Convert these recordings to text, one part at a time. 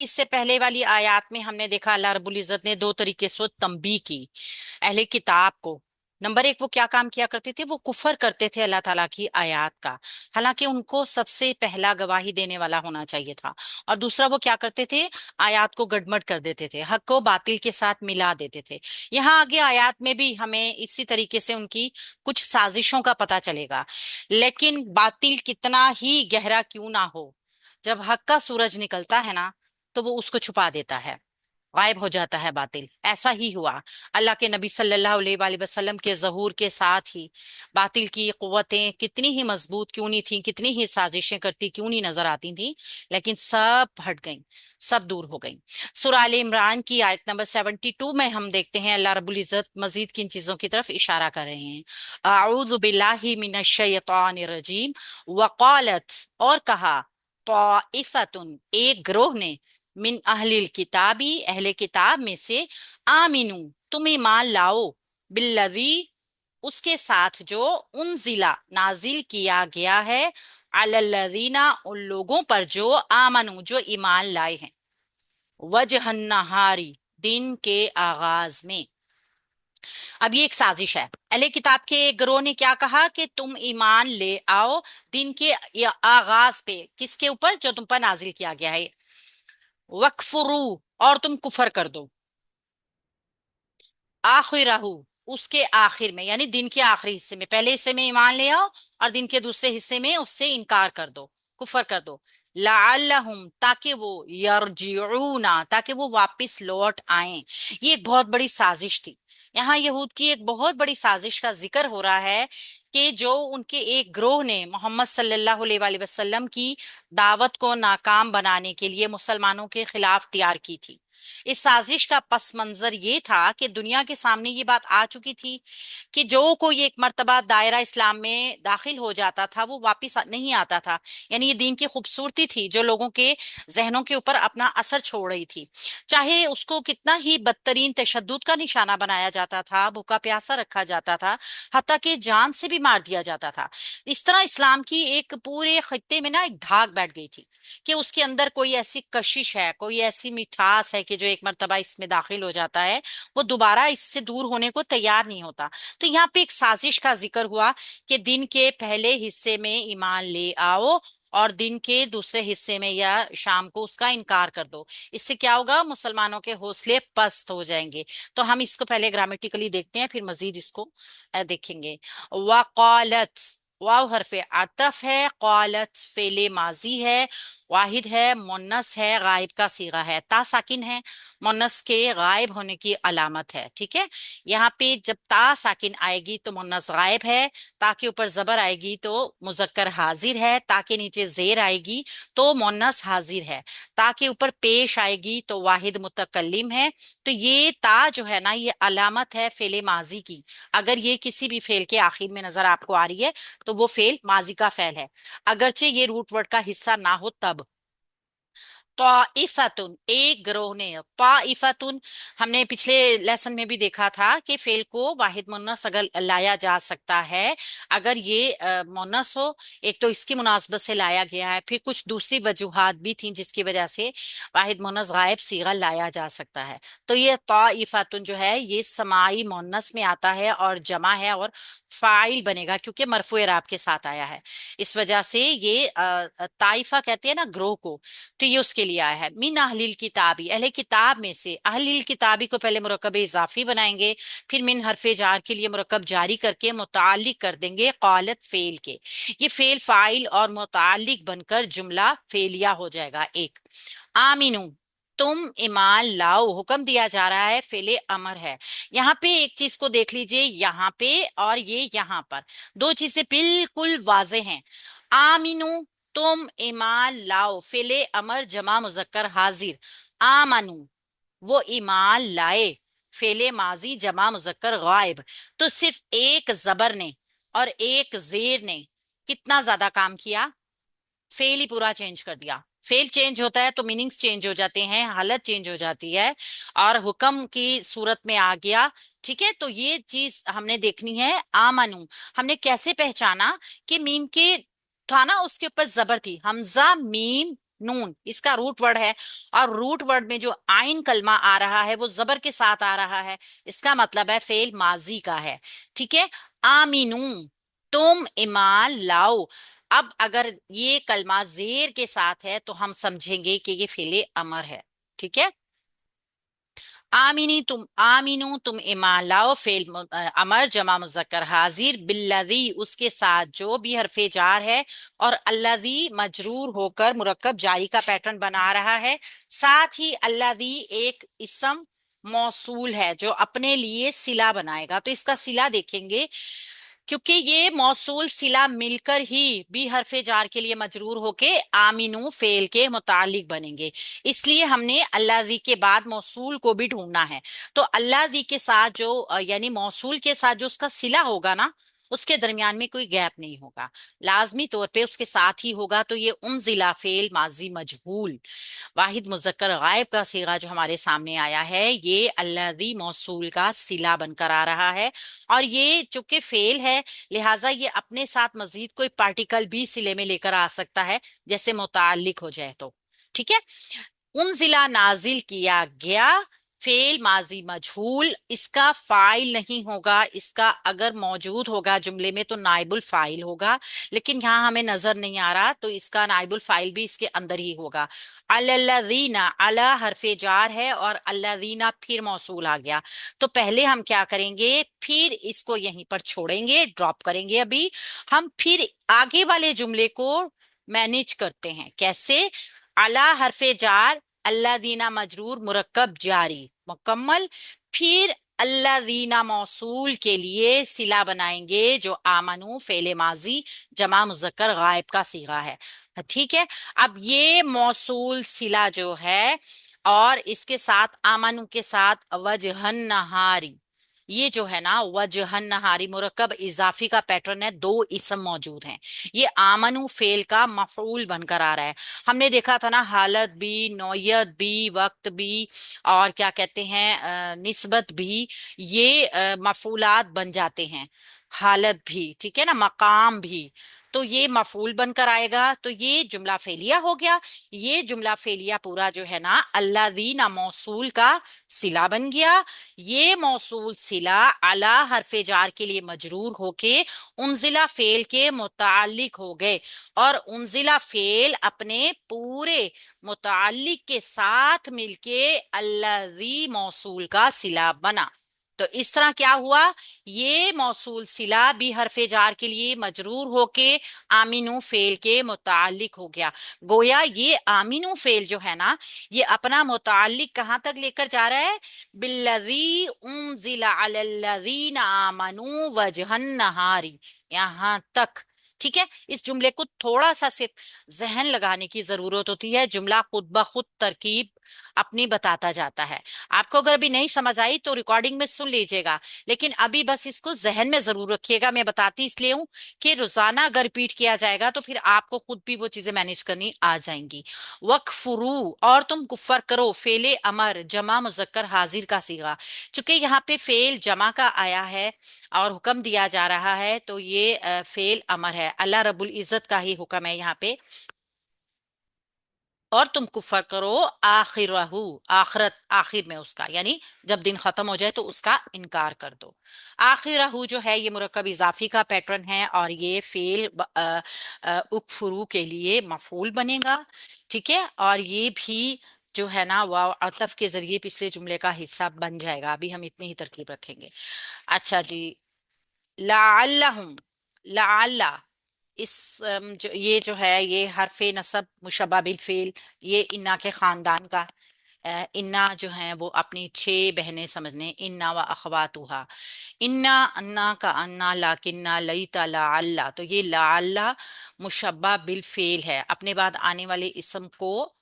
اس سے پہلے والی آیات میں ہم نے دیکھا اللہ رب العزت نے دو طریقے سے تنبیہ کی اہل کتاب کو۔ نمبر ایک، وہ کیا کام کیا کرتے تھے؟ وہ کفر کرتے تھے اللہ تعالیٰ کی آیات کا، حالانکہ ان کو سب سے پہلا گواہی دینے والا ہونا چاہیے تھا۔ اور دوسرا، وہ کیا کرتے تھے؟ آیات کو گڑمڑ کر دیتے تھے، حق کو باطل کے ساتھ ملا دیتے تھے۔ یہاں آگے آیات میں بھی ہمیں اسی طریقے سے ان کی کچھ سازشوں کا پتہ چلے گا، لیکن باطل کتنا ہی گہرا کیوں نہ ہو، جب حق کا سورج نکلتا ہے نا تو وہ اس کو چھپا دیتا ہے، غائب ہو جاتا ہے باطل۔ ایسا ہی ہوا اللہ کے نبی صلی اللہ علیہ وآلہ وسلم کے ظہور کے ساتھ ہی باطل کی قوتیں کتنی ہی مضبوط کیوں نہیں تھیں، کتنی ہی سازشیں کرتی کیوں نہیں نظر آتی تھیں، لیکن سب ہٹ گئیں، سب دور ہو گئیں۔ سورہ آل عمران کی آیت نمبر 72 میں ہم دیکھتے ہیں اللہ رب العزت مزید کن چیزوں کی طرف اشارہ کر رہے ہیں۔ اعوذ باللہ من الشیطان الرجیم، وقالت، اور کہا، طائفتن، ایک گروہ نے، من اہل الکتابی، اہل کتاب میں سے، آمینو، تم ایمان لاؤ، بالذی، اس کے ساتھ جو، انزلہ، نازل کیا گیا ہے، علی الذین، ان لوگوں پر جو، آمنو، جو ایمان لائے ہیں، وجہ النہاری، دن کے آغاز میں۔ اب یہ ایک سازش ہے، اہل کتاب کے ایک گروہ نے کیا کہا کہ تم ایمان لے آؤ دن کے آغاز پہ، کس کے اوپر؟ جو تم پر نازل کیا گیا ہے، وکفرو، اور تم کفر کر دو، آخرہ، اس کے آخر میں، یعنی دن کے آخری حصے میں، پہلے حصے میں ایمان لے آؤ اور دن کے دوسرے حصے میں اس سے انکار کر دو، کفر کر دو، لعلہم، تاکہ وہ، یرجعون، تاکہ وہ واپس لوٹ آئیں۔ یہ ایک بہت بڑی سازش تھی، یہاں یہود کی ایک بہت بڑی سازش کا ذکر ہو رہا ہے کہ جو ان کے ایک گروہ نے محمد صلی اللہ علیہ وآلہ وسلم کی دعوت کو ناکام بنانے کے لیے مسلمانوں کے خلاف تیار کی تھی۔ اس سازش کا پس منظر یہ تھا کہ دنیا کے سامنے یہ بات آ چکی تھی کہ جو کوئی ایک مرتبہ دائرہ اسلام میں داخل ہو جاتا تھا وہ واپس نہیں آتا تھا، یعنی یہ دین کی خوبصورتی تھی جو لوگوں کے ذہنوں کے اوپر اپنا اثر چھوڑ رہی تھی، چاہے اس کو کتنا ہی بدترین تشدد کا نشانہ بنایا جاتا تھا، بھوکا پیاسا رکھا جاتا تھا، حتیٰ کہ جان سے بھی مار دیا جاتا تھا۔ اس طرح اسلام کی ایک پورے خطے میں نا ایک دھاگ بیٹھ گئی تھی کہ اس کے اندر کوئی ایسی کشش ہے، کوئی ایسی مٹھاس ہے کہ جو ایک مرتبہ اس میں داخل ہو جاتا ہے وہ دوبارہ اس سے دور ہونے کو تیار نہیں ہوتا۔ تو یہاں پہ ایک سازش کا ذکر ہوا کہ دن کے پہلے حصے میں ایمان لے آؤ اور دن کے دوسرے حصے میں یا شام کو اس کا انکار کر دو۔ اس سے کیا ہوگا؟ مسلمانوں کے حوصلے پست ہو جائیں گے۔ تو ہم اس کو پہلے گرامیٹیکلی دیکھتے ہیں، پھر مزید اس کو دیکھیں گے۔ وقالت، واو حرف عطف ہے، قالت فعل ماضی ہے، واحد ہے، مونس ہے، غائب کا صیغہ ہے، تا ساکن ہے، مونس کے غائب ہونے کی علامت ہے، ٹھیک ہے۔ یہاں پہ جب تا ساکن آئے گی تو مونس غائب ہے، تا کے اوپر زبر آئے گی تو مذکر حاضر ہے، تا کے نیچے زیر آئے گی تو مونس حاضر ہے، تا کے اوپر پیش آئے گی تو واحد متکلم ہے۔ تو یہ تا جو ہے نا یہ علامت ہے فعل ماضی کی، اگر یہ کسی بھی فعل کے آخر میں نظر آپ کو آ رہی ہے تو وہ فعل ماضی کا فعل ہے، اگرچہ یہ روٹ ورڈ کا حصہ نہ ہو تب۔ طائفتن، ایک گروہ نے، طائفتن، ہم نے پچھلے لیسن میں بھی دیکھا تھا کہ فعل کو واحد مونس اگر لایا جا سکتا ہے، اگر یہ مونس ہو، ایک تو اس کی مناسبت سے لایا گیا ہے، پھر کچھ دوسری وجوہات بھی تھیں جس کی وجہ سے واحد مونس غائب صیغہ لایا جا سکتا ہے۔ تو یہ طائفتن جو ہے یہ سماعی مونس میں آتا ہے اور جمع ہے اور فاعل بنے گا کیونکہ مرفوع اعراب کے ساتھ آیا ہے، اس وجہ سے یہ طائفہ کہتے ہیں نا گروہ کو، تو یہ اس کے لیے آیا ہے۔ من اہل الکتابی، اہل کتاب میں سے، اہل الکتابی کو پہلے مرکب اضافی بنائیں گے، پھر من حرف جار کے لیے مرکب جاری کر کے متعلق کر دیں گے قالت فعل کے، یہ فعل فاعل اور متعلق بن کر جملہ فعلیہ ہو جائے گا ایک۔ آمینو، تم ایمان لاؤ، حکم دیا جا رہا ہے، فعل امر ہے۔ یہاں پہ ایک چیز کو دیکھ لیجئے، یہاں پہ اور یہ یہاں پر دو چیزیں بالکل واضح ہیں۔ آمینو، تم ایمان لاؤ، فعل امر جمع مذکر حاضر، آمنو، وہ ایمان لائے، فعل ماضی جمع مذکر غائب۔ تو صرف ایک زبر نے اور ایک زیر نے کتنا زیادہ کام کیا؟ فیل ہی پورا چینج کر دیا۔ فیل چینج ہوتا ہے تو میننگز چینج ہو جاتے ہیں، حالت چینج ہو جاتی ہے، اور حکم کی صورت میں آ گیا، ٹھیک ہے۔ تو یہ چیز ہم نے دیکھنی ہے۔ آمنو، ہم نے کیسے پہچانا کہ میم کے تھا نا اس کے اوپر زبر تھی، حمزہ میم नून इसका रूट वर्ड है, और रूट वर्ड में जो आइन कलमा आ रहा है वो जबर के साथ आ रहा है, इसका मतलब है फेल माजी का है। ठीक है, आमीनू, तुम ईमान लाओ। अब अगर ये कलमा जेर के साथ है तो हम समझेंगे कि ये फेले अमर है। ठीक है, आमिनी तुम, आमीनू तुम ईमान लाओ, फेल अमर जमा मुजक्कर हाजिर, बिल्लज़ी उसके साथ जो भी हरफे जार है, और अल्लज़ी मजरूर होकर मुरक्कब जारी का पैटर्न बना रहा है। साथ ही अल्लज़ी एक इसम मौसूल है जो अपने लिए सिला बनाएगा, तो इसका सिला देखेंगे, क्योंकि ये मौसूल सिला मिलकर ही भी हरफे जार के लिए मजरूर होके आमिनू फेल के मुतालिक बनेंगे। इसलिए हमने अल्लाजी के बाद मौसूल को भी ढूंढना है। तो अल्लाजी के साथ जो यानी मौसूल के साथ जो उसका सिला होगा ना, उसके दरमियान में कोई गैप नहीं होगा, लाजमी तौर पे उसके साथ ही होगा। तो ये उनजिला फेल माजी मजहूल वाहिद मुजक्कर गायब का सीगा जो हमारे सामने आया है, ये अल्लाजी मौसूल का सिला बनकर आ रहा है। और ये चूंकि फेल है, लिहाजा ये अपने साथ मजीद कोई पार्टिकल भी सिले में लेकर आ सकता है, जैसे मुताल्लिक हो जाए तो। ठीक है, उनजिला नाजिल किया गया, फेल माजी मजहूल, इसका फाइल नहीं होगा, इसका अगर मौजूद होगा जुमले में तो नाइबुल फाइल होगा, लेकिन यहाँ हमें नजर नहीं आ रहा, तो इसका नाइबुल फाइल भी इसके अंदर ही होगा। अल्लज़ीना, अला हरफे जार है और अल्लज़ीना फिर मौसूल आ गया, तो पहले हम क्या करेंगे, फिर इसको यहीं पर छोड़ेंगे, ड्रॉप करेंगे। अभी हम फिर आगे वाले जुमले को मैनेज करते हैं, कैसे? अला हरफे जार, अल्लादीना मजरूर मुरक्कब जारी मुकम्मल, फिर अल्लादीना मौसूल के लिए सिला बनाएंगे जो आमनू फेले माजी जमा मुजक्कर गायब का सीगा है। ठीक है, अब ये मौसूल सिला जो है और इसके साथ आमनू के साथ वजहन नहारी, ये जो है ना वजहन नहारी मुरक्कब इजाफी का पैटर्न है, दो इसम मौजूद हैं, ये आमनू फेल का मफऊल बनकर आ रहा है। हमने देखा था ना, हालत भी, नौयत भी, वक्त भी, और क्या कहते हैं निस्बत भी, ये मफूलात बन जाते हैं। हालत भी, ठीक है ना, मकाम भी, तो ये मफूल बनकर आएगा, तो ये जुमला फेलिया हो गया। ये जुमला फेलिया पूरा जो है ना अल्लादीना मौसूल का सिला बन गया। ये मौसूल सिला अला हरफे जार के लिए मजरूर होके उनजिला फेल के मुतालिक हो गए, और उनजिला फेल अपने पूरे मुतालिक के साथ मिलके अल्लाजी मौसूल का सिला बना। तो इस तरह क्या हुआ, ये मौसूल सिला भी हरफे जार के लिए मजरूर होके आमिनू फेल के मुतालिक हो गया। गोया ये आमिनू फेल जो है ना, ये अपना मुतालिक कहां तक लेकर जा रहा है, बिल्लज़ी उनज़िला अलल्लज़ीना आमनू वजहन नहारी, यहां तक। ठीक है, इस जुमले को थोड़ा सा सिर्फ जहन लगाने की जरूरत होती है, जुमला खुद ब खुद तरकीब अपनी बताता जाता है। आपको अगर अभी नहीं समझ आई तो रिकॉर्डिंग में सुन लीजिएगा, लेकिन अभी बस इसको जहन में जरूर रखिएगा। मैं बताती इसलिए हूँ कि रोजाना अगर रिपीट किया जाएगा तो फिर आपको खुद भी वो चीजें मैनेज करनी आ जाएंगी। वक्फुरू, और तुम कुफर करो, फेले अमर जमा मुजक्कर हाजिर का सीगा, चूंकि यहाँ पे फेल जमा का आया है और हुक्म दिया जा रहा है, तो ये फेल अमर है, अल्लाह रब्बुल इज्जत का ही हुक्म है यहाँ पे। और तुम कुफर करो आखिरहू, आखिरत आखिर में उसका, यानी जब दिन खत्म हो जाए तो उसका इनकार कर दो। आखिरहू जो है ये मुरक्कब इजाफी का पैटर्न है, और ये फेल उकफुरू के लिए मफूल बनेगा। ठीक है, और ये भी जो है ना वाव अतफ के जरिए पिछले जुमले का हिस्सा बन जाएगा। अभी हम इतनी ही तरकीब रखेंगे। अच्छा जी, लाअल्लहुम, लाअल्ला, इस ये जो है ये हरफे नसब मुशब्बा बिल फेल, ये इन्ना के खानदान का। इन्ना जो है वो अपनी छह बहनें समझने, इन्ना व अखवातुहा, इन्ना अन्ना का अन्ना, लाकिन्ना, लईता, लाअल्ला, तो ये लाअल्ला मुशब्बा बिल फेल है, अपने बाद आने वाले इसम को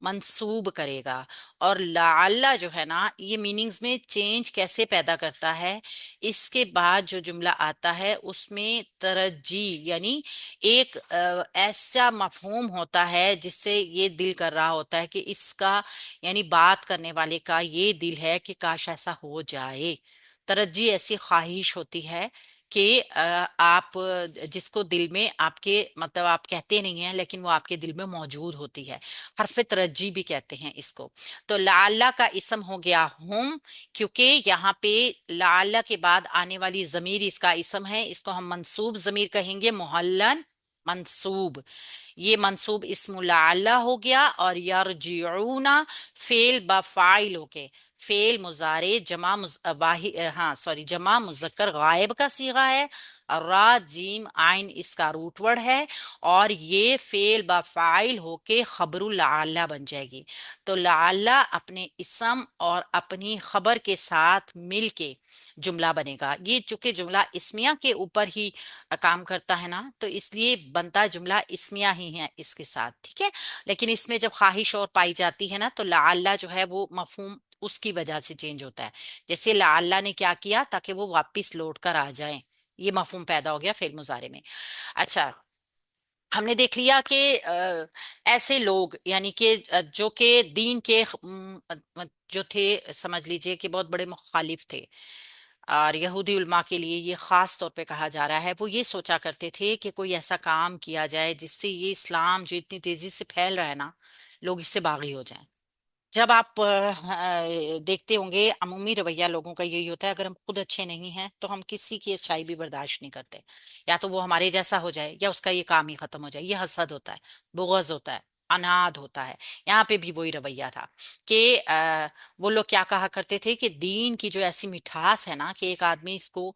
मंसूब करेगा। और लाअल्ला जो है ना ये मीनिंग्स में चेंज कैसे पैदा करता है, इसके बाद जो जुमला आता है उसमें तरज्जी, यानी एक ऐसा मफहूम होता है जिससे ये दिल कर रहा होता है कि इसका, यानी बात करने वाले का ये दिल है कि काश ऐसा हो जाए। तरज्जी ऐसी ख्वाहिश होती है کہ آپ جس کو دل میں آپ کے مطلب آپ کہتے نہیں ہیں لیکن وہ آپ کے دل میں موجود ہوتی ہے، حرف ترجی بھی کہتے ہیں اس کو۔ تو لعل کا اسم ہو گیا ہم، کیونکہ یہاں پہ لعل کے بعد آنے والی ضمیر اس کا اسم ہے، اس کو ہم منصوب ضمیر کہیں گے، محلن منصوب، یہ منصوب اسم لعل ہو گیا، اور یرجعون فعل بفاعل ہو کے، فعل مضارع ہاں سوری جمع مذکر غائب کا صیغہ ہے، اور را جیم عین اس کا روٹ ورڈ ہے، اور یہ فعل بفاعل ہو کے خبر لعل بن جائے گی۔ تو لعل اپنے اسم اور اپنی خبر کے ساتھ مل کے جملہ بنے گا، یہ چونکہ جملہ اسمیہ کے اوپر ہی کام کرتا ہے نا، تو اس لیے بنتا جملہ اسمیہ ہی ہے اس کے ساتھ، ٹھیک ہے۔ لیکن اس میں جب خواہش اور پائی جاتی ہے نا، تو لعل جو ہے وہ مفہوم اس کی وجہ سے چینج ہوتا ہے، جیسے لعل نے کیا کیا تاکہ وہ واپس لوٹ کر آ جائیں، یہ مفہوم پیدا ہو گیا فعل مضارع میں۔ اچھا، ہم نے دیکھ لیا کہ ایسے لوگ یعنی کہ جو کہ دین کے جو تھے، سمجھ لیجئے کہ بہت بڑے مخالف تھے، اور یہودی علماء کے لیے یہ خاص طور پہ کہا جا رہا ہے، وہ یہ سوچا کرتے تھے کہ کوئی ایسا کام کیا جائے جس سے یہ اسلام جو اتنی تیزی سے پھیل رہا ہے نا، لوگ اس سے باغی ہو جائیں۔ جب آپ دیکھتے ہوں گے عمومی رویہ لوگوں کا یہی ہوتا ہے، اگر ہم خود اچھے نہیں ہیں تو ہم کسی کی اچھائی بھی برداشت نہیں کرتے، یا تو وہ ہمارے جیسا ہو جائے یا اس کا یہ کام ہی ختم ہو جائے، یہ حسد ہوتا ہے، بغض ہوتا ہے، اناد ہوتا ہے۔ یہاں پہ بھی وہی رویہ تھا کہ وہ لوگ کیا کہا کرتے تھے کہ دین کی جو ایسی مٹھاس ہے نا، کہ ایک آدمی اس کو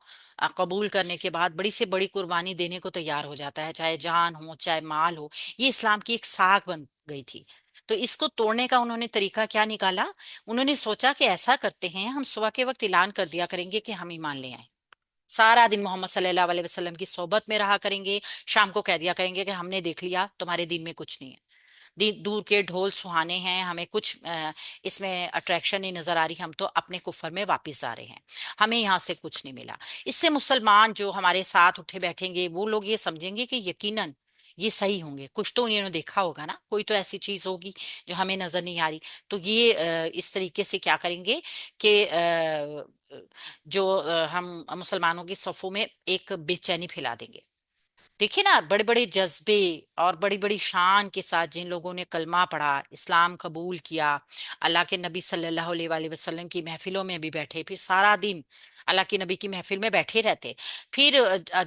قبول کرنے کے بعد بڑی سے بڑی قربانی دینے کو تیار ہو جاتا ہے، چاہے جان ہو چاہے مال ہو، یہ اسلام کی ایک ساکھ بن گئی تھی۔ تو اس کو توڑنے کا انہوں نے طریقہ کیا نکالا؟ انہوں نے سوچا کہ ایسا کرتے ہیں، ہم صبح کے وقت اعلان کر دیا کریں گے کہ ہم ایمان لے آئیں، سارا دن محمد صلی اللہ علیہ وسلم کی صحبت میں رہا کریں گے، شام کو کہہ دیا کریں گے کہ ہم نے دیکھ لیا تمہارے دین میں کچھ نہیں ہے، دور کے ڈھول سہانے ہیں، ہمیں کچھ اس میں اٹریکشن نہیں نظر آ رہی، ہم تو اپنے کفر میں واپس آ رہے ہیں، ہمیں یہاں سے کچھ نہیں ملا۔ اس سے مسلمان جو ہمارے ساتھ اٹھے بیٹھیں گے وہ لوگ یہ سمجھیں گے کہ یقیناً یہ صحیح ہوں گے، کچھ تو انہوں نے دیکھا ہوگا نا، کوئی تو ایسی چیز ہوگی جو ہمیں نظر نہیں آ رہی۔ تو یہ اس طریقے سے کیا کریں گے کہ جو ہم مسلمانوں کی صفوں میں ایک بے چینی پھیلا دیں گے۔ دیکھیے نا، بڑے بڑے جذبے اور بڑی بڑی شان کے ساتھ جن لوگوں نے کلمہ پڑھا، اسلام قبول کیا، اللہ کے نبی صلی اللہ علیہ وآلہ وسلم کی محفلوں میں بھی بیٹھے، پھر سارا دن اللہ کے نبی کی محفل میں بیٹھے رہتے، پھر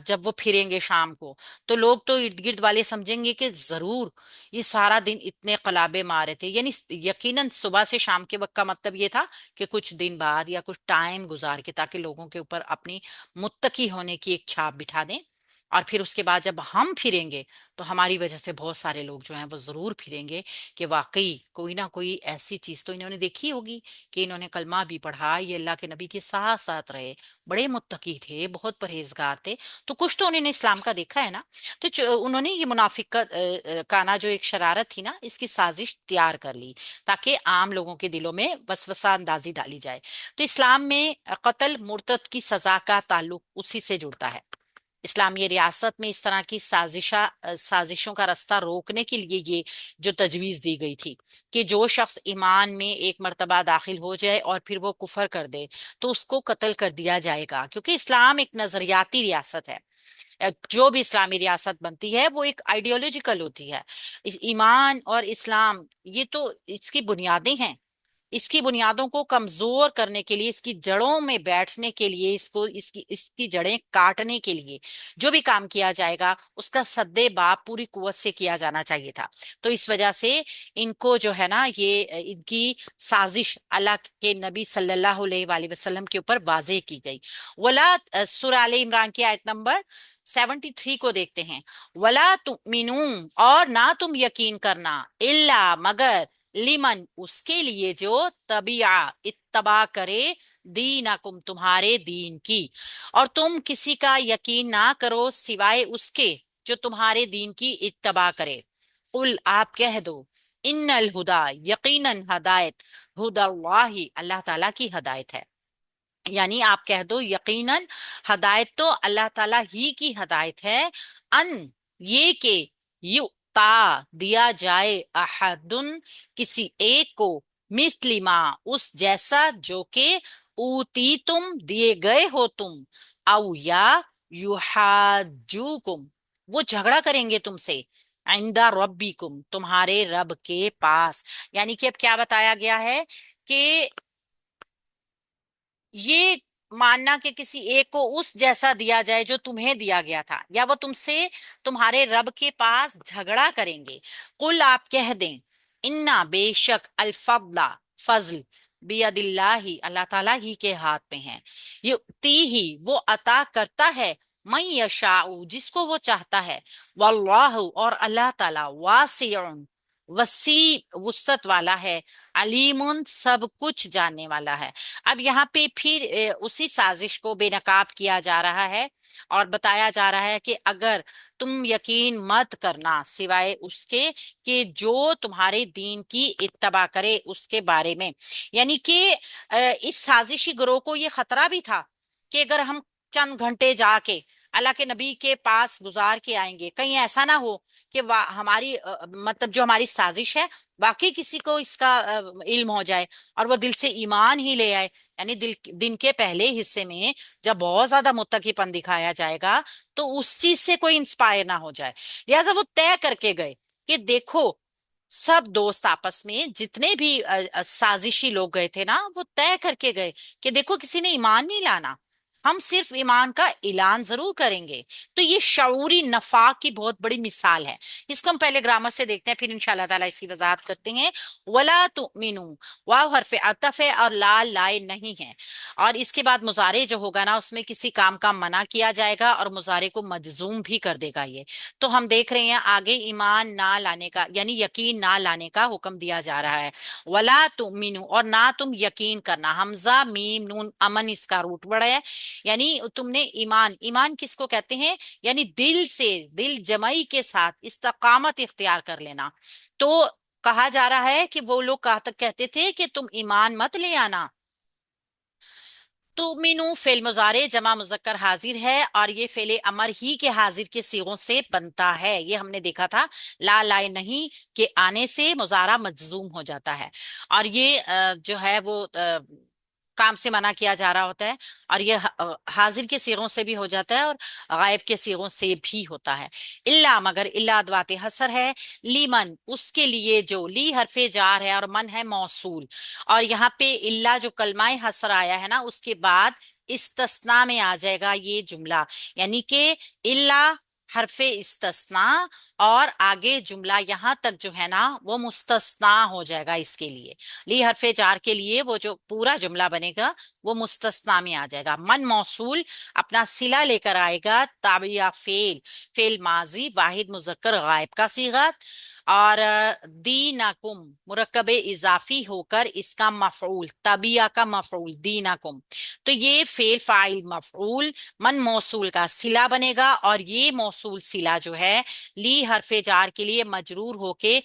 جب وہ پھریں گے شام کو تو لوگ تو ارد گرد والے سمجھیں گے کہ ضرور یہ سارا دن اتنے قلابے مارے تھے، یعنی یقیناً صبح سے شام کے وقت کا مطلب یہ تھا کہ کچھ دن بعد یا کچھ ٹائم گزار کے تاکہ لوگوں کے اوپر اپنی متقی ہونے کی ایک چھاپ بٹھا دیں، اور پھر اس کے بعد جب ہم پھریں گے تو ہماری وجہ سے بہت سارے لوگ جو ہیں وہ ضرور پھریں گے کہ واقعی کوئی نہ کوئی ایسی چیز تو انہوں نے دیکھی ہوگی کہ انہوں نے کلمہ بھی پڑھا، یہ اللہ کے نبی کے ساتھ ساتھ رہے، بڑے متقی تھے، بہت پرہیزگار تھے، تو کچھ تو انہوں نے اسلام کا دیکھا ہے نا۔ تو انہوں نے یہ منافقت کانا جو ایک شرارت تھی نا، اس کی سازش تیار کر لی تاکہ عام لوگوں کے دلوں میں وسوسہ اندازی ڈالی جائے۔ تو اسلام میں قتل مرتد کی سزا کا تعلق اسی سے جڑتا ہے۔ اسلامی ریاست میں اس طرح کی سازشوں کا راستہ روکنے کے لیے یہ جو تجویز دی گئی تھی کہ جو شخص ایمان میں ایک مرتبہ داخل ہو جائے اور پھر وہ کفر کر دے تو اس کو قتل کر دیا جائے گا، کیونکہ اسلام ایک نظریاتی ریاست ہے۔ جو بھی اسلامی ریاست بنتی ہے وہ ایک آئیڈیولوجیکل ہوتی ہے۔ ایمان اور اسلام یہ تو اس کی بنیادیں ہیں، اس کی بنیادوں کو کمزور کرنے کے لیے، اس کی جڑوں میں بیٹھنے کے لیے، اس کی جڑیں کاٹنے کے لیے جو بھی کام کیا جائے گا اس کا سدے باب پوری قوت سے کیا جانا چاہیے تھا۔ تو اس وجہ سے ان کو جو ہے نا، یہ ان کی سازش اللہ کے نبی صلی اللہ علیہ وآلہ وسلم کے اوپر واضح کی گئی۔ ولا سورہ آل عمران کی آیت نمبر 73 کو دیکھتے ہیں، ولا تؤمنون، اور نہ تم یقین کرنا، الا مگر، لیمن اس کے لیے جو اتباع کرے، دینکم تمہارے دین کی، اور تم کسی کا یقین نہ کرو سوائے اس کے جو تمہارے دین کی اتباع کرے۔ قل آپ کہہ دو، ان الہدا یقیناً ہدایت، ہدا اللہ اللہ تعالیٰ کی ہدایت ہے، یعنی آپ کہہ دو یقیناً ہدایت تو اللہ تعالیٰ ہی کی ہدایت ہے، ان یہ کہ یؤتا دیا جائے احدن کسی ایک کو، مثل ما اس جیسا جو کہ اوتی تم دیے گئے ہو تم، او یا युहाज्जूकुम, वो झगड़ा करेंगे तुमसे, इंदा रब्बिकुम, तुम्हारे रब के पास। यानी कि अब क्या बताया गया है कि ये मानना कि किसी एक को उस जैसा दिया जाए जो तुम्हें दिया गया था, या वो तुमसे तुम्हारे रब के पास झगड़ा करेंगे। कुल, आप कह दें, इन्ना, बेशक, अल फजल बियदिल्लाही, अल्लाह ताला ही के हाथ में है। ये ती ही, वो अता करता है, मैं यशाऊ, जिसको वो चाहता है। वल्लाहु, और अल्लाह ताला, वासिउन, वसी, वुसत वाला है, अलीमुन, सब कुछ जानने वाला है। अब यहाँ पे फिर उसी साजिश को बेनकाब किया जा रहा है और बताया जा रहा है कि अगर तुम यकीन मत करना सिवाय उसके कि जो तुम्हारे दीन की इत्तबा करे उसके बारे में। यानी कि इस साजिशी गिरोह को ये खतरा भी था कि अगर हम चंद घंटे जाके अल्लाह के नबी के पास गुजार के आएंगे, कहीं ऐसा ना हो कि हमारी मतलब जो हमारी साजिश है वाकई किसी को इसका इल्म हो जाए और वो दिल से ईमान ही ले आए। यानी दिन के पहले हिस्से में जब बहुत ज्यादा मुत्तकीपन दिखाया जाएगा तो उस चीज से कोई इंस्पायर ना हो जाए। लिहाजा वो तय करके गए कि देखो, सब दोस्त आपस में जितने भी साजिशी लोग गए थे ना, वो तय करके गए कि देखो, किसी ने ईमान नहीं लाना, हम सिर्फ ईमान का ऐलान जरूर करेंगे। तो ये शऊरी नफाक की बहुत बड़ी मिसाल है। इसको हम पहले ग्रामर से देखते हैं, फिर इंशाल्लाह ताला इसकी वजाहत करते हैं। वला तुमिनु, वाव हरफ अतफ है और ला लाए नहीं है। और इसके बाद मुजारे जो होगा ना, उसमें किसी काम का मना किया जाएगा और मुजारे को मजजूम भी कर देगा ये। तो हम देख रहे हैं आगे ईमान ना लाने का, यानी यकीन ना लाने का हुक्म दिया जा रहा है। वला तुमिनु, और ना तुम यकीन करना, हमजा मीम नून अमन इसका रूट वर्ड है। यानी तुमने ईमान, ईमान किसको कहते हैं, यानी दिल से, दिल जमई के साथ इस्तकामत इख्तियार कर लेना। तो कहा जा रहा है कि वो लोग कहा तक कहते थे कि तुम ईमान मत ले आना। तो मीनू फेल मुजारे जमा मुजक्कर हाजिर है और ये फेले अमर ही के हाजिर के सीगों से बनता है। ये हमने देखा था, ला लाए नहीं के आने से मुजारा मजजूम हो जाता है। और ये जो है वो काम से मना किया जा रहा होता है। और ये हाजिर के सीगों से भी हो जाता है और गायब के सीगों से भी होता है। इल्ला, मगर, इल्ला अदवाते हसर है, लीमन, उसके लिए जो, ली हरफे जार है और मन है मौसूल। और यहाँ पे इल्ला जो कलमाए हसर आया है ना, उसके बाद इस्तस्ना में आ जाएगा ये जुमला। यानी कि इल्ला हरफे इस्तस्ना और आगे जुमला यहां तक जो है ना वो मुस्तस्ना हो जाएगा। इसके लिए ली हरफे जार के लिए वो जो पूरा जुमला बनेगा वो मुस्तस्ना में आ जाएगा। मन मौसूल अपना सिला लेकर आएगा, ताबिया फेल, फेल माजी वाहिद मुजक्कर गायब का सीगा। और दीनाकुम मुरक्कबे इजाफी होकर इसका मफऊल, तबिया का मफऊल दीनाकुम। तो ये फेल फाइल मफऊल मन मौसूल का सिला बनेगा और ये मौसूल सिला जो है ली हरफे जार के लिए मजरूर होके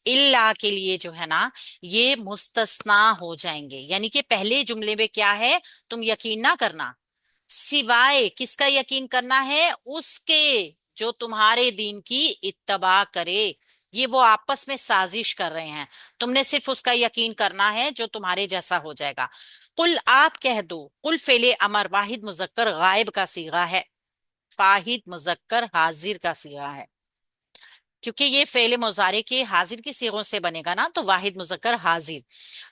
इल्ला के लिए जो है ना ये मुस्तस्ना हो जाएंगे। यानी कि पहले जुमले में क्या है, तुम यकीन ना करना, सिवाय किसका यकीन करना है, उसके जो तुम्हारे दीन की इत्तबा करे। ये वो आपस में साजिश कर रहे हैं, तुमने सिर्फ उसका यकीन करना है जो तुम्हारे जैसा हो जाएगा। कुल, आप कह दो, कुल फेले अमर वाहिद मुजक्कर गायब का सीगा है, फाहिद मुजक्कर हाजिर का सीगा है। क्योंकि ये फेले मुजारे के हाजिर की सीगों से बनेगा ना, तो वाहिद मुजक्कर हाजिर,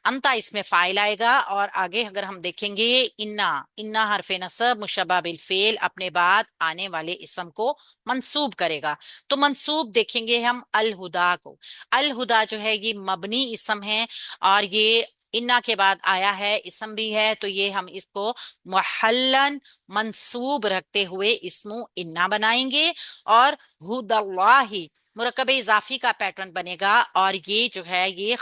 अंता इसमें फाइल आएगा। और आगे अगर हम देखेंगे, इन्ना, इन्ना हरफे नसब मुशब्बा बिल फेल अपने बाद आने वाले इसम को मंसूब करेगा। तो मंसूब देखेंगे हम अल हुदा को। अल हुदा जो है ये मबनी इसम है और ये इन्ना के बाद आया है, इसम भी है, तो ये हम इसको मुहल्लन मंसूब रखते हुए इसमु इन्ना बनाएंगे। और हुदल्लाही मुरक्कब इजाफी का पैटर्न बनेगा और ये जो है ये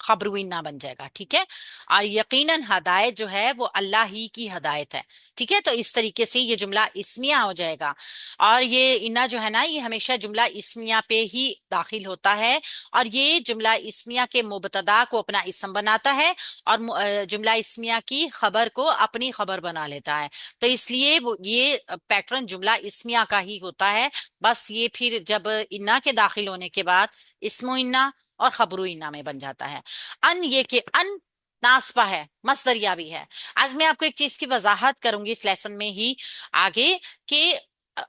खबरुइन्ना बन जाएगा। ठीक है, और यकीनन हदायत जो है वो अल्लाह ही की हदायत है। ठीक है, तो इस तरीके से ये जुमला इस्मिया हो जाएगा। और ये इन्ना जो है ना ये हमेशा जुमला इस्मिया पे ही दाखिल होता है और ये जुमला इस्मिया के मुबतदा को अपना इसम बनाता है और जुमला इस्मिया की खबर को अपनी खबर बना लेता है। तो इसलिए वो ये पैटर्न जुमला इस्मिया का ही होता है। बस ये फिर जब इन्ना के दाखिल होने के बाद इस्मो इन्ना और खबरू इन्ना में बन जाता है। अन, ये कि अन नास्बा है, मस्दरिया भी है। आज मैं आपको एक चीज की वजाहत करूंगी इस लेसन में ही आगे, कि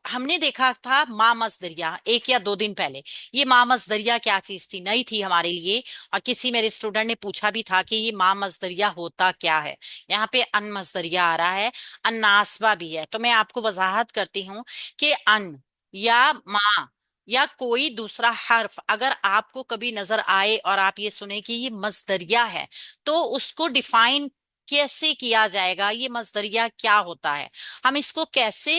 हमने देखा था माँ मस्दरिया एक या 2 दिन पहले। ये माँ मस्दरिया क्या चीज थी, नई थी हमारे लिए, और किसी मेरे स्टूडेंट ने पूछा भी था कि ये माँ मस्दरिया होता क्या है। यहाँ पे अन मस्दरिया आ रहा है, अन नास्बा भी है। तो मैं आपको वजाहत करती हूँ कि अन या माँ या कोई दूसरा हर्फ अगर आपको कभी नजर आए और आप ये सुने कि ये मस्दरिया है, तो उसको डिफाइन कैसे किया जाएगा, ये मस्दरिया क्या होता है, हम इसको कैसे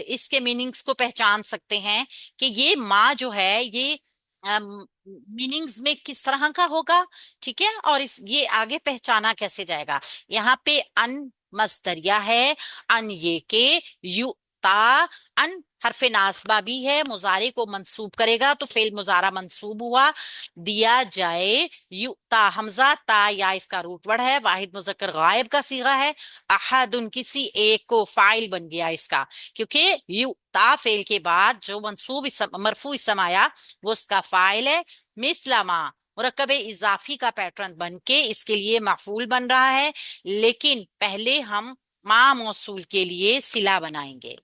इसके मीनिंग्स को पहचान सकते हैं कि ये माँ जो है ये मीनिंग्स में किस तरह का होगा। ठीक है, और इस ये आगे पहचाना कैसे जाएगा। यहाँ पे अन मस्दरिया है, अन ये के युता, अन हरफे नासबा भी है, मुजारे को मंसूब करेगा तो फेल मुजारा मंसूब हुआ। दिया जाए युता, हमजा ता या इसका रूट वर्ड है, वाहिद मुजक्कर गायब का सीगा है। अहदुन किसी एक को, फाइल बन गया इसका, क्योंकि युता फेल के बाद जो मंसूब मरफू इसम आया वो उसका फाइल है। मिसलामा मुरक्कब इजाफी का पैटर्न बन के इसके लिए मफूल बन रहा है, लेकिन पहले हम मा मौसूल के लिए सिला बनाएंगे।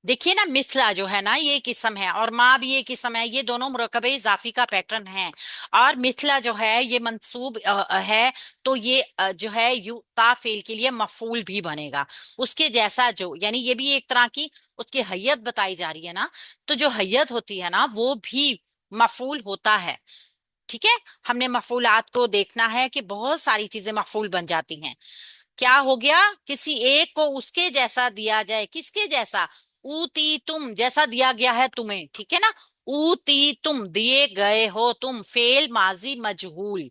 देखिए ना, मिसला जो है ना ये किस्म है और माँ भी ये किस्म है, ये दोनों मुरकबे इजाफी का पैटर्न है। और मिसला जो है ये मंसूब है, तो ये जो है यू ता फेल के लिए मफूल भी बनेगा उसके जैसा, जो यानी ये भी एक तरह की उसकी हैयत बताई जा रही है ना, तो जो हैयत होती है ना वो भी मफूल होता है। ठीक है, हमने मफूलात को देखना है कि बहुत सारी चीजें मफूल बन जाती हैं। क्या हो गया, किसी एक को उसके जैसा दिया जाए, किसके जैसा, ऊती तुम जैसा दिया गया है तुम्हें। ठीक है ना, ऊती तुम दिए गए हो तुम, फेल माजी मजहूल,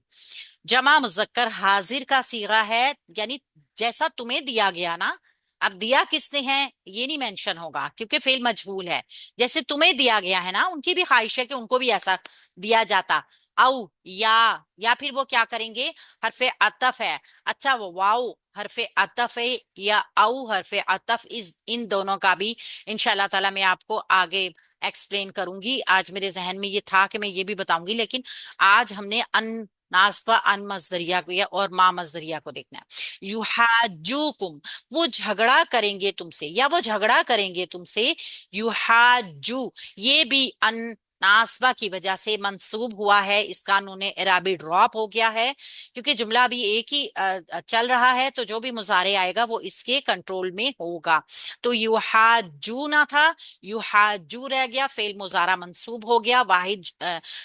जमा मुजक्कर हाजिर का सीगा है, यानी जैसा तुम्हें दिया गया ना। अब दिया किसने है ये नहीं मेंशन होगा क्योंकि फेल मजहूल है। जैसे तुम्हें दिया गया है ना, उनकी भी ख्वाहिश है कि उनको भी ऐसा दिया जाता। औ या फिर वो क्या करेंगे, हरफे अतफ है। अच्छा, वो वाओ हरफे अतफ है या औ हरफे अतफ, इस इन दोनों का भी इंशाल्लाह ताला मैं आपको आगे एक्सप्लेन करूंगी। आज मेरे जहन में ये था कि मैं ये भी बताऊंगी, लेकिन आज हमने अन नास्बा अन मजदरिया को या और मा मजदरिया को देखना है। युहाजुकुम, वो झगड़ा करेंगे तुमसे या वो झगड़ा करेंगे तुमसे। युहाजू, ये भी अन नासबा की वजह से मंसूब हुआ है, इसका नूने इराबी ड्रॉप हो गया है क्योंकि जुमला भी एक ही चल रहा है, तो जो भी मुजारे आएगा वो इसके कंट्रोल में होगा। तो युहाजू ना था, युहाजू रह गया, फेल मुजारा मंसूब हो गया, वाहिद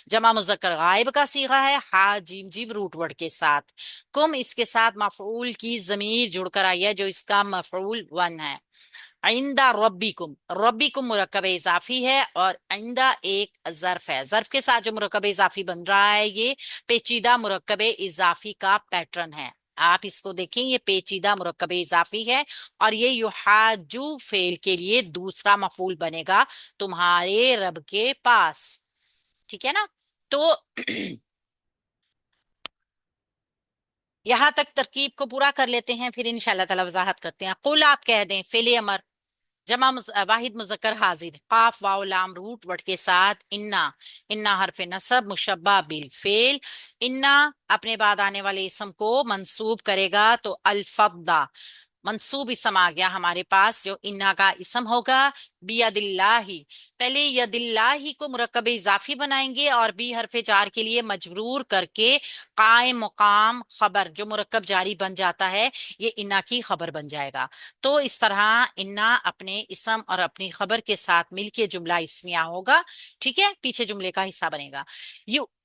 जमा मुजक्कर गायब का सीगा है, हा जीम जीम रूट वर्ड के साथ। कुम इसके साथ मफऊल की जमीर जुड़कर आई है जो इसका मफऊल वन है। आइंदा रब्बिकुम, रब्बिकुम मुरक्कब इजाफी है और आइंदा एक जर्फ है। जर्फ के साथ जो मुरक्कब इजाफी बन रहा है ये पेचीदा मुरक्कब इजाफी का पैटर्न है। आप इसको देखें, ये पेचीदा मुरक्कब इजाफी है और ये युहाजू फेल के लिए दूसरा मफूल बनेगा, तुम्हारे रब के पास। ठीक है ना, तो यहां तक तरकीब को पूरा कर लेते हैं, फिर इंशाल्लाह ताला वजाहत करते हैं। कुल आप कह दें, फेले अमर जमा वाहिद मुजक्कर हाजिर, काफ वाव लाम रूट वर्ड के साथ। इन्ना, इन्ना हरफ नसब मुशब्बा बिल फेल, इन्ना अपने बाद आने वाले इसम को मंसूब करेगा तो अल्फदा मंसूब इसम आ गया हमारे पास, जो इन्ना का इसम होगा। बियदिल्लाही, पहले यदिल्लाही को मुरक्कब इजाफी बनाएंगे और बी हरफे जार के लिए मजबूर करके कायम मुकाम खबर जो मुरक्कब जारी बन जाता है, ये इन्ना की खबर बन जाएगा। तो इस तरह इन्ना अपने इसम और अपनी खबर के साथ मिलके जुमला इसमिया होगा। ठीक है, पीछे जुमले का हिस्सा बनेगा।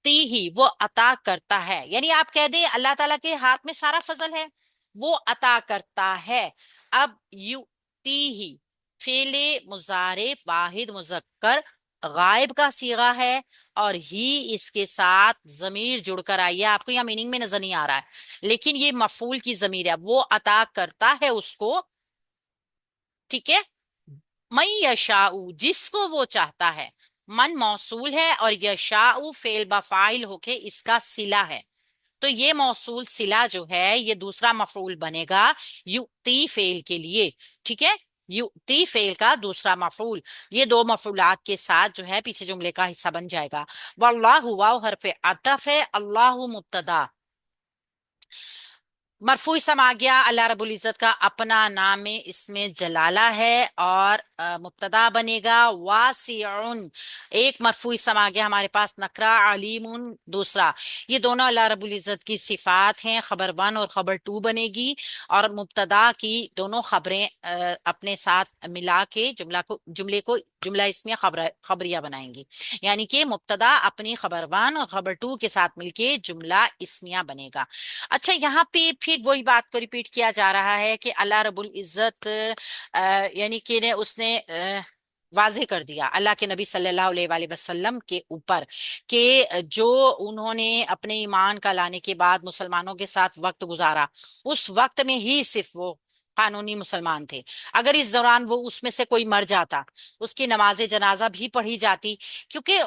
ही वो अता करता है, यानी आप कह दें अल्लाह ताला के हाथ में सारा फजल है, वो अता करता है। अब ही फेले मुजारे वाहिद मुजक्कर गायब का सीगा है और ही इसके साथ जमीर जुड़कर आई है। आपको यहाँ मीनिंग में नजर नहीं आ रहा है, लेकिन ये मफूल की जमीर है, वो अता करता है उसको। ठीक है, मई यशाऊ जिसको वो चाहता है, मन मौसूल है और यशाऊ फेल बफाइल होके इसका सिला है। तो ये मौसूल सिला जो है ये दूसरा मफूल बनेगा युक्ति फेल के लिए। ठीक है, युक्ति फेल का दूसरा मफूल, ये दो मफूलात के साथ जो है पीछे जुमले का हिस्सा बन जाएगा। वल्लाहु वाव हरफे अतफ है, अल्लाहु मुब्तदा, मरफू इसम आ गया, अल्लाह रब्बुल इज्जत का अपना नाम है, इसमें जलाला है और मुब्तदा बनेगा वासिउन। एक मरफू इसम आ गया हमारे पास, नकरा अलीमुन दूसरा। ये दोनों अल्लाह रब्बुल इज्जत की सिफात हैं, खबर वन और खबर टू बनेगी। और मुब्तदा की दोनों खबरें अपने साथ मिला के जुमले को जुमला इसमें खबरिया बनाएंगी। यानी कि मुब्तदा अपनी खबर वन और खबर टू के साथ मिलके जुमला इसमिया बनेगा। अच्छा, यहाँ पे फिर वही बात को रिपीट किया जा रहा है कि अल्लाह रब्बुल इज्जत यानी कि ने उसने वाजे कर दिया अल्लाह के नबी सल्लल्लाहु अलैहि वसल्लम के ऊपर कि जो उन्होंने अपने ईमान का लाने के बाद मुसलमानों के साथ वक्त गुजारा, उस वक्त में ही सिर्फ वो कानूनी मुसलमान थे। अगर इस दौरान वो उसमें से कोई मर जाता, उसकी नमाज जनाजा भी पढ़ी जाती, क्योंकि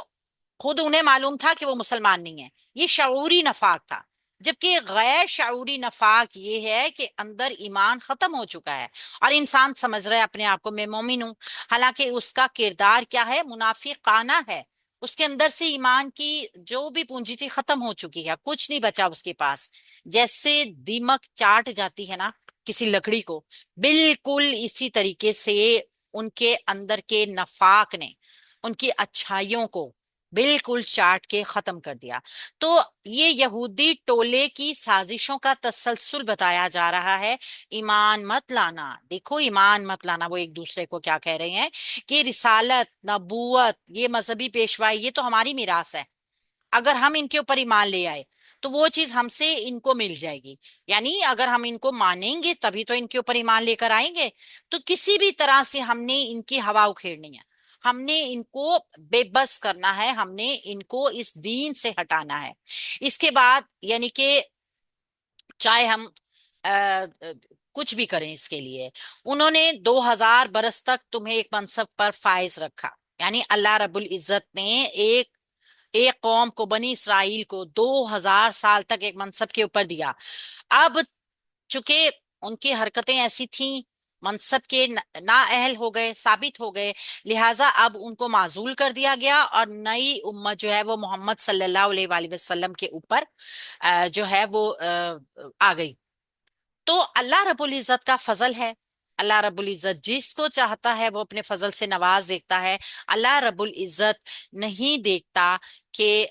खुद उन्हें मालूम था कि वो मुसलमान नहीं है। ये शऊरी नफाक था। जबकि गैर शऊरी नफाक ये है कि अंदर ईमान खत्म हो चुका है और इंसान समझ रहा है अपने आप को मैं मोमिन हूं, हालांकि उसका किरदार क्या है, मुनाफिकाना है। उसके अंदर से ईमान की जो भी पूंजी थी खत्म हो चुकी है, कुछ नहीं बचा उसके पास। जैसे दीमक चाट जाती है ना किसी लकड़ी को, बिल्कुल इसी तरीके से उनके अंदर के नफाक ने उनकी अच्छाइयों को बिल्कुल चाट के खत्म कर दिया। तो ये यहूदी टोले की साजिशों का तसलसल बताया जा रहा है। ईमान मत लाना, देखो ईमान मत लाना, वो एक दूसरे को क्या कह रहे हैं कि रिसालत नबूवत ये मजहबी पेशवाई ये तो हमारी मिरास है, अगर हम इनके ऊपर ईमान ले आए तो वो चीज हमसे इनको मिल जाएगी। यानी अगर हम इनको मानेंगे तभी तो इनके ऊपर ईमान लेकर आएंगे। तो किसी भी तरह से हमने इनकी हवा उखेड़नी है, हमने इनको बेबस करना है, हमने इनको इस दीन से हटाना है। इसके बाद यानी कि चाहे हम कुछ भी करें इसके लिए, उन्होंने 2000 बरस तक तुम्हें एक मनसब पर फाइज रखा। यानी अल्लाह रब्बुल इज्जत ने एक एक कौम को, बनी इसराइल को 2000 साल तक एक मनसब के ऊपर दिया। अब चूंकि उनकी हरकतें ऐसी थीं, मनसब के नाअहल हो गए, साबित हो गए, लिहाजा अब उनको माजूल कर दिया गया और नई उम्मत जो है वो मोहम्मद सल्लल्लाहु अलैहि वसल्लम के ऊपर जो है वो आ गई। तो अल्लाह रब्बुल इज्जत का फजल है। अल्लाह रब्बुल इज्जत जिसको चाहता है वो अपने फजल से नवाज देखता है। अल्लाह रब्बुल इज्जत नहीं देखता कि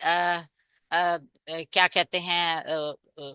क्या कहते हैं